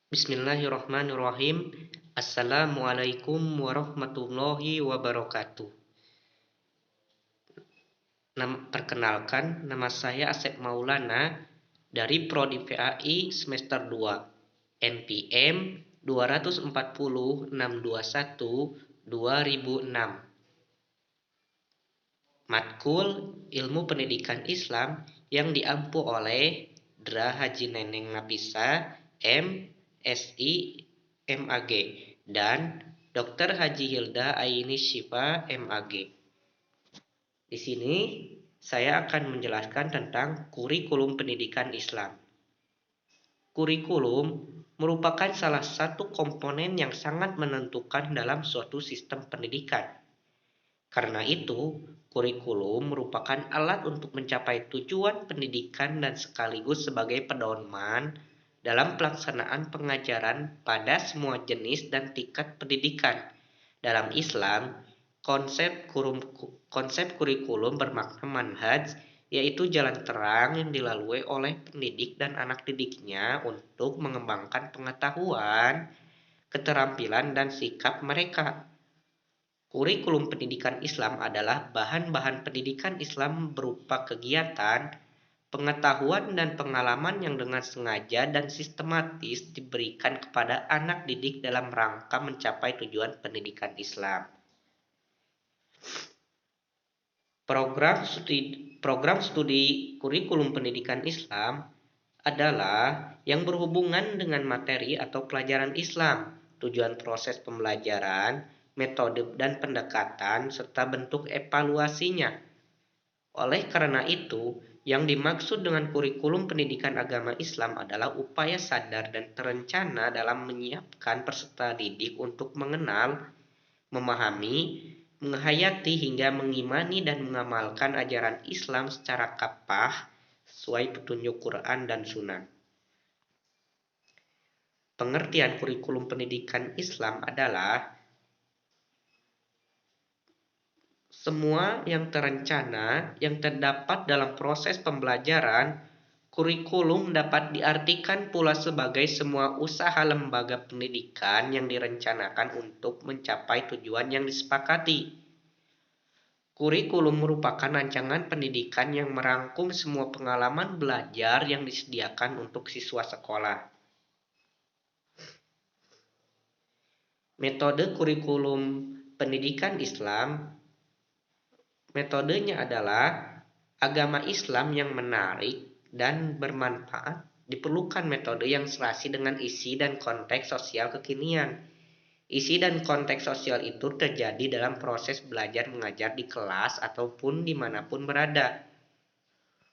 Bismillahirrahmanirrahim. Assalamualaikum warahmatullahi wabarakatuh. Perkenalkan, nama saya Asep Maulana dari Prodi PAI semester 2, NPM 240.621/2006. Matkul Ilmu Pendidikan Islam yang diampu oleh Dra Haji Neneng Nafisa, MSI, MAG, dan Dr. Haji Hilda Aini Syifa, MAG. Di sini saya akan menjelaskan tentang kurikulum pendidikan Islam. Kurikulum merupakan salah satu komponen yang sangat menentukan dalam suatu sistem pendidikan. Karena itu, kurikulum merupakan alat untuk mencapai tujuan pendidikan dan sekaligus sebagai pedoman dalam pelaksanaan pengajaran pada semua jenis dan tingkat pendidikan. Dalam Islam, konsep kurikulum bermakna manhaj, yaitu jalan terang yang dilalui oleh pendidik dan anak didiknya untuk mengembangkan pengetahuan, keterampilan, dan sikap mereka. Kurikulum pendidikan Islam adalah bahan-bahan pendidikan Islam berupa kegiatan, pengetahuan, dan pengalaman yang dengan sengaja dan sistematis diberikan kepada anak didik dalam rangka mencapai tujuan pendidikan Islam. Program studi kurikulum pendidikan Islam adalah yang berhubungan dengan materi atau pelajaran Islam, tujuan proses pembelajaran, metode dan pendekatan, serta bentuk evaluasinya. Oleh karena itu, yang dimaksud dengan kurikulum pendidikan agama Islam adalah upaya sadar dan terencana dalam menyiapkan peserta didik untuk mengenal, memahami, menghayati hingga mengimani dan mengamalkan ajaran Islam secara kapah sesuai petunjuk Quran dan Sunnah. Pengertian kurikulum pendidikan Islam adalah semua yang terencana yang terdapat dalam proses pembelajaran. Kurikulum dapat diartikan pula sebagai semua usaha lembaga pendidikan yang direncanakan untuk mencapai tujuan yang disepakati. Kurikulum merupakan rancangan pendidikan yang merangkum semua pengalaman belajar yang disediakan untuk siswa sekolah. Metode kurikulum pendidikan Islam, metodenya adalah agama Islam yang menarik dan bermanfaat. Diperlukan metode yang serasi dengan isi dan konteks sosial kekinian. Isi dan konteks sosial itu terjadi dalam proses belajar mengajar di kelas ataupun dimanapun berada.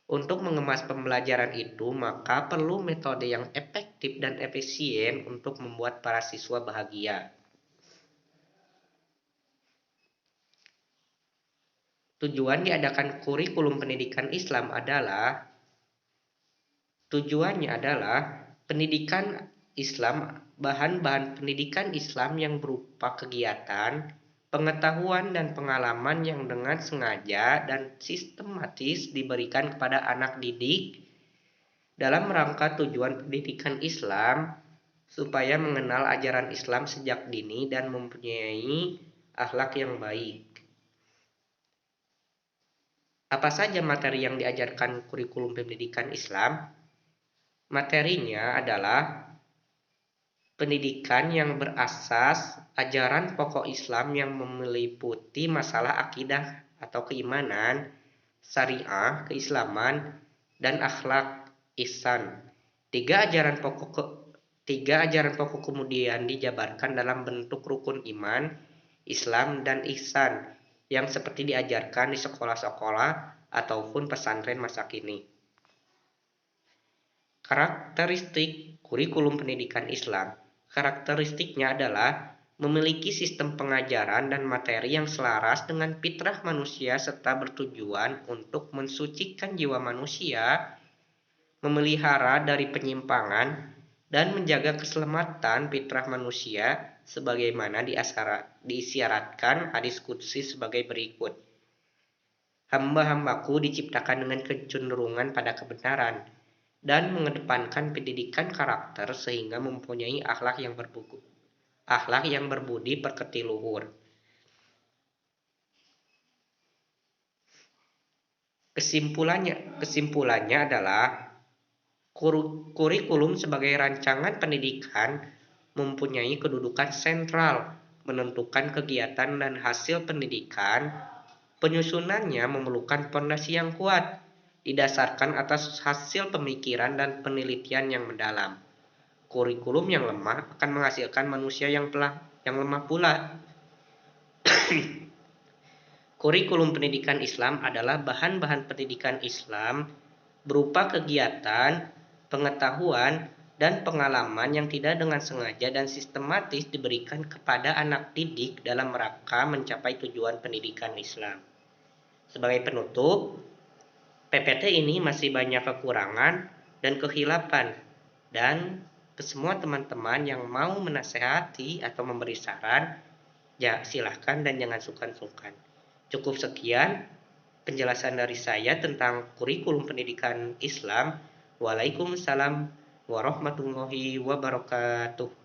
Untuk mengemas pembelajaran itu, maka perlu metode yang efektif dan efisien untuk membuat para siswa bahagia. Tujuan diadakan kurikulum pendidikan Islam adalah pendidikan Islam, bahan-bahan pendidikan Islam yang berupa kegiatan, pengetahuan dan pengalaman yang dengan sengaja dan sistematis diberikan kepada anak didik dalam rangka tujuan pendidikan Islam supaya mengenal ajaran Islam sejak dini dan mempunyai akhlak yang baik. Apa saja materi yang diajarkan kurikulum pendidikan Islam? Materinya adalah pendidikan yang berasas ajaran pokok Islam yang meliputi masalah akidah atau keimanan, syariah, keislaman, dan akhlak ihsan. Tiga ajaran pokok kemudian dijabarkan dalam bentuk rukun iman, Islam, dan ihsan yang seperti diajarkan di sekolah-sekolah ataupun pesantren masa kini. Karakteristik kurikulum pendidikan Islam. Karakteristiknya adalah memiliki sistem pengajaran dan materi yang selaras dengan fitrah manusia serta bertujuan untuk mensucikan jiwa manusia, memelihara dari penyimpangan, dan menjaga keselamatan fitrah manusia sebagaimana diisyaratkan hadis qudsi sebagai berikut. Hamba-hambaku diciptakan dengan kecenderungan pada kebenaran, dan mengedepankan pendidikan karakter sehingga mempunyai akhlak yang berbudi pekerti luhur. Kesimpulannya adalah kurikulum sebagai rancangan pendidikan mempunyai kedudukan sentral menentukan kegiatan dan hasil pendidikan. Penyusunannya memerlukan fondasi yang kuat, didasarkan atas hasil pemikiran dan penelitian yang mendalam. Kurikulum yang lemah akan menghasilkan manusia yang lemah pula. Kurikulum pendidikan Islam adalah bahan-bahan pendidikan Islam berupa kegiatan, pengetahuan, dan pengalaman yang tidak dengan sengaja dan sistematis diberikan kepada anak didik dalam rangka mencapai tujuan pendidikan Islam. Sebagai penutup, PPT ini masih banyak kekurangan dan kehilapan, dan ke semua teman-teman yang mau menasehati atau memberi saran, ya silahkan dan jangan sungkan-sungkan. Cukup sekian penjelasan dari saya tentang kurikulum pendidikan Islam. Waalaikumsalam warahmatullahi wabarakatuh.